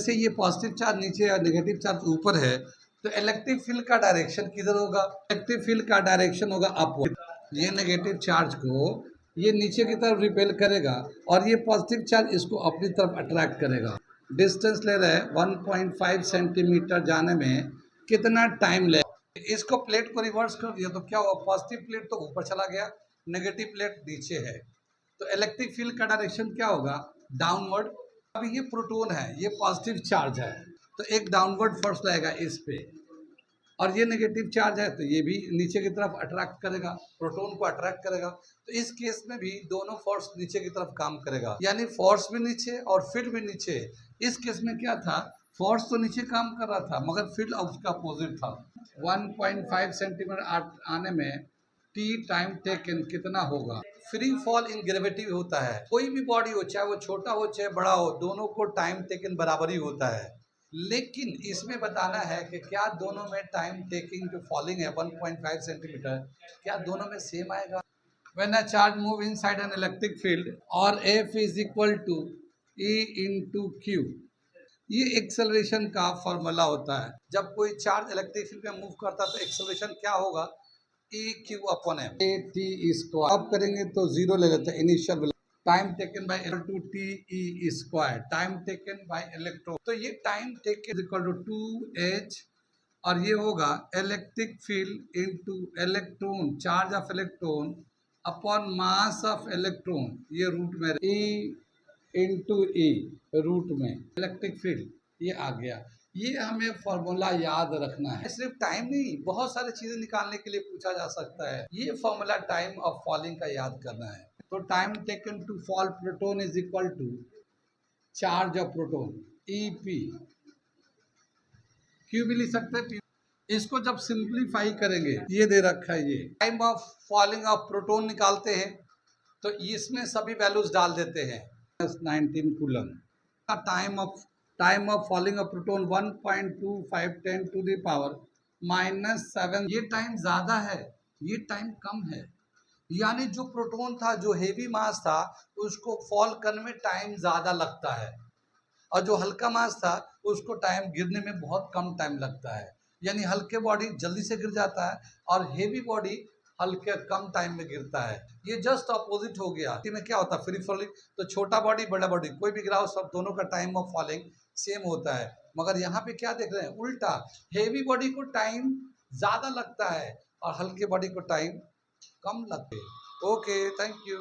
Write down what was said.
जैसे ये positive charge नीचे और नेगेटिव चार्ज ऊपर है, तो इलेक्ट्रिक फील्ड का डायरेक्शन किधर होगा? इलेक्ट्रिक फील्ड का डायरेक्शन होगा अपवर्ड। ये नेगेटिव चार्ज को ये नीचे की तरफ रिपेल करेगा और ये पॉजिटिव चार्ज इसको अपनी तरफ अट्रैक्ट करेगा। डिस्टेंस ले रहे हैं 1.5 सेंटीमीटर जाने में कितना टाइम ले। इसको प्लेट को रिवर्स कर दिया तो क्या हुआ? पॉजिटिव प्लेट तो ऊपर चला गया, नेगेटिव प्लेट नीचे है, तो इलेक्ट्रिक फील्ड का डायरेक्शन क्या होगा? डाउनवर्ड। अभी ये प्रोटॉन है, ये पॉजिटिव चार्ज है, तो एक डाउनवर्ड फोर्स लगेगा इस पे, और ये नेगेटिव चार्ज है तो ये भी नीचे की तरफ अट्रैक्ट करेगा, प्रोटॉन को अट्रैक्ट करेगा। तो इस केस में भी दोनों फोर्स नीचे की तरफ काम करेगा, यानी फोर्स भी नीचे और फील्ड भी नीचे। इस केस में क्या था? फोर्स तो नीचे काम कर रहा था मगर फील्ड उसका अपोजिट था। 1.5 सेंटीमीटर आने में टी टाइम टेकन कितना होगा? फ्री फॉल इन ग्रेविटी होता है, कोई भी बॉडी हो, चाहे वो छोटा हो चाहे बड़ा हो, दोनों को टाइम टेकन बराबर ही होता है। लेकिन इसमें बताना है कि क्या दोनों में टाइम टेकिंग जो फॉलिंग है 1.5 सेंटीमीटर, क्या दोनों में सेम आएगा? When a charge move inside an electric field और F is equal to E into q, ये एक्सेलरेशन का फॉर्मूला होता है। जब कोई चार्ज इलेक्ट्रिक फील्ड में मूव करता है तो एक्सेलरेशन क्या होगा? E q upon m, a t square. अब करेंगे तो जीरो ले लेते हैं initial time taken by to t e square, time taken by electron. तो ये time taken equal to 2h, और ये होगा electric field into electron, charge of electron upon mass of electron, ये रूट में E इंटू ई, root में electric field, ये आ गया। ये हमें फॉर्मूला याद रखना है। सिर्फ टाइम नहीं, बहुत सारी चीजें निकालने के लिए पूछा जा सकता है। ये फॉर्मूला टाइम ऑफ फॉलिंग का याद करना है। तो time taken to fall proton is equal to charge of proton EP, q भी लिख सकते हैं। इसको जब सिंप्लीफाई करेंगे, ये दे रखा है, ये time of falling of proton निकालते हैं तो इसमें सभी वैल्यूज डाल देते हैं। 19 कूलम का time of falling of proton 1.25 10 to the power -7। ये टाइम ज्यादा है, ये टाइम कम है, यानी जो प्रोटॉन था, जो हेवी मास था, उसको फॉल करने में टाइम ज्यादा लगता है, और जो हल्का मास था उसको टाइम गिरने में बहुत कम टाइम लगता है। यानी हल्के बॉडी जल्दी से गिर जाता है और हेवी बॉडी हल्के कम टाइम में गिरता है। ये जस्ट अपोजिट हो गया। में क्या होता है? फ्री फॉलिंग, तो छोटा बॉडी बड़ा बॉडी कोई भी गिराओ, सब दोनों का टाइम ऑफ फॉलिंग सेम होता है। मगर यहाँ पे क्या देख रहे हैं? उल्टा, हेवी बॉडी को टाइम ज्यादा लगता है और हल्के बॉडी को टाइम कम लगते हैं। Okay, thank you.